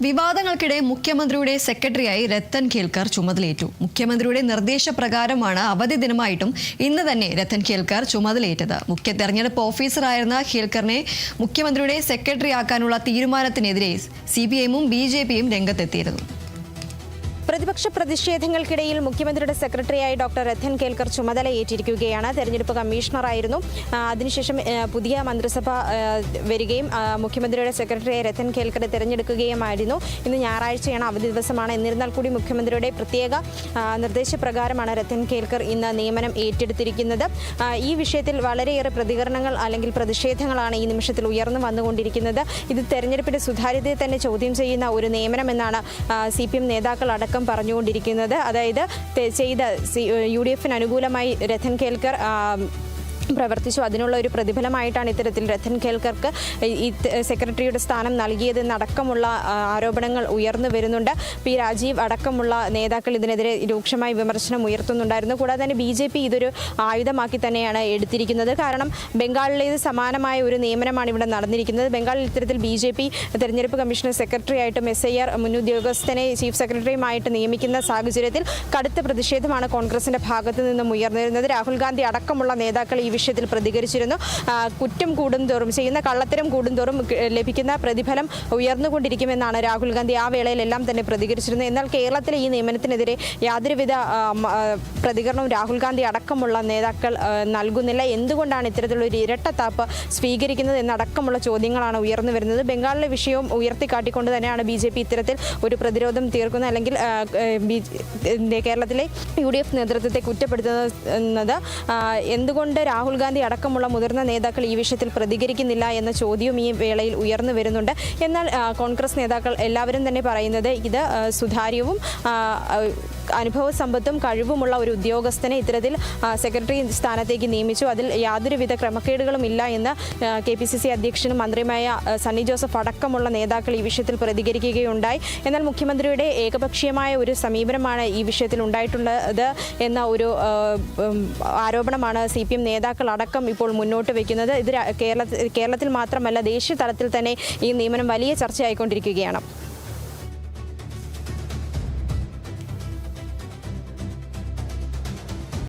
വിവാദങ്ങൾക്കിടെ മുഖ്യമന്ത്രിയുടെ സെക്രട്ടറിയായി രത്തൻ കേൽക്കർ ചുമതലയേറ്റു. മുഖ്യമന്ത്രിയുടെ നിർദ്ദേശപ്രകാരമാണ് അവധി ദിനമായിട്ടും ഇന്ന് തന്നെ രത്തൻ കേൽക്കർ ചുമതലയേറ്റത്. മുഖ്യ തെരഞ്ഞെടുപ്പ് ഓഫീസറായിരുന്ന കേൽക്കറിനെ മുഖ്യമന്ത്രിയുടെ സെക്രട്ടറിയാക്കാനുള്ള തീരുമാനത്തിനെതിരെ സിപിഎമ്മും ബിജെപിയും രംഗത്തെത്തിയിരുന്നു. പ്രതിപക്ഷ പ്രതിഷേധങ്ങൾക്കിടയിൽ മുഖ്യമന്ത്രിയുടെ സെക്രട്ടറിയായി ഡോക്ടർ രത്തൻ കേൽക്കർ ചുമതലയേറ്റിരിക്കുകയാണ്. തെരഞ്ഞെടുപ്പ് കമ്മീഷണറായിരുന്നു. അതിനുശേഷം പുതിയ മന്ത്രിസഭ വരികയും മുഖ്യമന്ത്രിയുടെ സെക്രട്ടറിയായി രത്തൻ കേൽക്കറെ തിരഞ്ഞെടുക്കുകയുമായിരുന്നു. ഇന്ന് ഞായറാഴ്ചയാണ്, അവധി ദിവസമാണ്. എന്നിരുന്നാൽ കൂടി മുഖ്യമന്ത്രിയുടെ പ്രത്യേക നിർദ്ദേശപ്രകാരമാണ് രത്തൻ കേൽക്കർ ഇന്ന് നിയമനം ഏറ്റെടുത്തിരിക്കുന്നത്. ഈ വിഷയത്തിൽ വളരെയേറെ പ്രതികരണങ്ങൾ അല്ലെങ്കിൽ പ്രതിഷേധങ്ങളാണ് ഈ നിമിഷത്തിൽ ഉയർന്നു വന്നുകൊണ്ടിരിക്കുന്നത്. ഇത് തെരഞ്ഞെടുപ്പിന്റെ സുതാര്യതയെ തന്നെ ചോദ്യം ചെയ്യുന്ന ഒരു നിയമനമെന്നാണ് CPM നേതാക്കൾ അടക്കം പറഞ്ഞുകൊണ്ടിരിക്കുന്നത്. അതായത് ചെയ്ത UDF-ന് അനുകൂലമായി രത്തൻ കേൽക്കർ പ്രവർത്തിച്ചു. അതിനുള്ള ഒരു പ്രതിഫലമായിട്ടാണ് ഇത്തരത്തിൽ രത്തൻ കേൽക്കർക്ക് ഈ സെക്രട്ടറിയുടെ സ്ഥാനം നൽകിയതെന്നടക്കമുള്ള ആരോപണങ്ങൾ ഉയർന്നു വരുന്നുണ്ട്. പി രാജീവ് അടക്കമുള്ള നേതാക്കൾ ഇതിനെതിരെ രൂക്ഷമായ വിമർശനം ഉയർത്തുന്നുണ്ടായിരുന്നു. കൂടാതെ തന്നെ BJP ഇതൊരു ആയുധമാക്കി തന്നെയാണ് എടുത്തിരിക്കുന്നത്. കാരണം ബംഗാളിലേത് സമാനമായ ഒരു നിയമനമാണ് ഇവിടെ നടന്നിരിക്കുന്നത്. ബംഗാളിൽ ഇത്തരത്തിൽ BJP തെരഞ്ഞെടുപ്പ് കമ്മീഷണർ സെക്രട്ടറിയായിട്ടും SIR മുൻ ഉദ്യോഗസ്ഥനെ ചീഫ് സെക്രട്ടറിയുമായിട്ട് നിയമിക്കുന്ന സാഹചര്യത്തിൽ കടുത്ത പ്രതിഷേധമാണ് കോൺഗ്രസിന്റെ ഭാഗത്തു നിന്നും ഉയർന്നിരുന്നത്. രാഹുൽ ഗാന്ധി അടക്കമുള്ള നേതാക്കൾ ഈ വിഷയത്തിൽ പ്രതികരിച്ചിരുന്നു. കുറ്റം കൂടുന്തോറും, ചെയ്യുന്ന കള്ളത്തരം കൂടുന്തോറും ലഭിക്കുന്ന പ്രതിഫലം ഉയർന്നുകൊണ്ടിരിക്കുമെന്നാണ് രാഹുൽ ഗാന്ധി ആ വേളയിലെല്ലാം തന്നെ പ്രതികരിച്ചിരുന്നത്. എന്നാൽ കേരളത്തിലെ ഈ നിയമനത്തിനെതിരെ യാതൊരുവിധ പ്രതികരണവും രാഹുൽ ഗാന്ധി അടക്കമുള്ള നേതാക്കൾ നൽകുന്നില്ല. എന്തുകൊണ്ടാണ് ഇത്തരത്തിലുള്ള ഒരു ഇരട്ടത്താപ്പ് സ്വീകരിക്കുന്നത് എന്നടക്കമുള്ള ചോദ്യങ്ങളാണ് ഉയർന്നു വരുന്നത്. ബംഗാളിലെ വിഷയവും ഉയർത്തിക്കാട്ടിക്കൊണ്ട് തന്നെയാണ് BJP ഇത്തരത്തിൽ ഒരു പ്രതിരോധം തീർക്കുന്നത്, അല്ലെങ്കിൽ കേരളത്തിലെ UDF നേതൃത്വത്തെ കുറ്റപ്പെടുത്തുന്നത്. എന്തുകൊണ്ട് രാഹുൽ ഗാന്ധി അടക്കമുള്ള മുതിർന്ന നേതാക്കൾ ഈ വിഷയത്തിൽ പ്രതികരിക്കുന്നില്ല എന്ന ചോദ്യവും ഈ വേളയിൽ ഉയർന്നു വരുന്നുണ്ട്. എന്നാൽ കോൺഗ്രസ് നേതാക്കൾ എല്ലാവരും തന്നെ പറയുന്നത് ഇത് സുതാര്യവും അനുഭവസമ്പത്തും കഴിവുമുള്ള ഒരു ഉദ്യോഗസ്ഥനെ ഇത്തരത്തിൽ സെക്രട്ടറി സ്ഥാനത്തേക്ക് നിയമിച്ചു. അതിൽ യാതൊരുവിധ ക്രമക്കേടുകളും ഇല്ല എന്ന് KPCC അധ്യക്ഷനും മന്ത്രിയുമായ സണ്ണി ജോസഫ് അടക്കമുള്ള നേതാക്കൾ ഈ വിഷയത്തിൽ പ്രതികരിക്കുകയുണ്ടായി. എന്നാൽ മുഖ്യമന്ത്രിയുടെ ഏകപക്ഷീയമായ ഒരു സമീപനമാണ് ഈ വിഷയത്തിൽ ഉണ്ടായിട്ടുള്ളത് എന്ന ഒരു ആരോപണമാണ് CPM നേതാക്കൾ അടക്കം ഇപ്പോൾ മുന്നോട്ട് വയ്ക്കുന്നത്. ഇത് കേരളത്തിൽ മാത്രമല്ല, ദേശീയ തലത്തിൽ തന്നെ ഈ നിയമനം വലിയ ചർച്ചയായിക്കൊണ്ടിരിക്കുകയാണ്.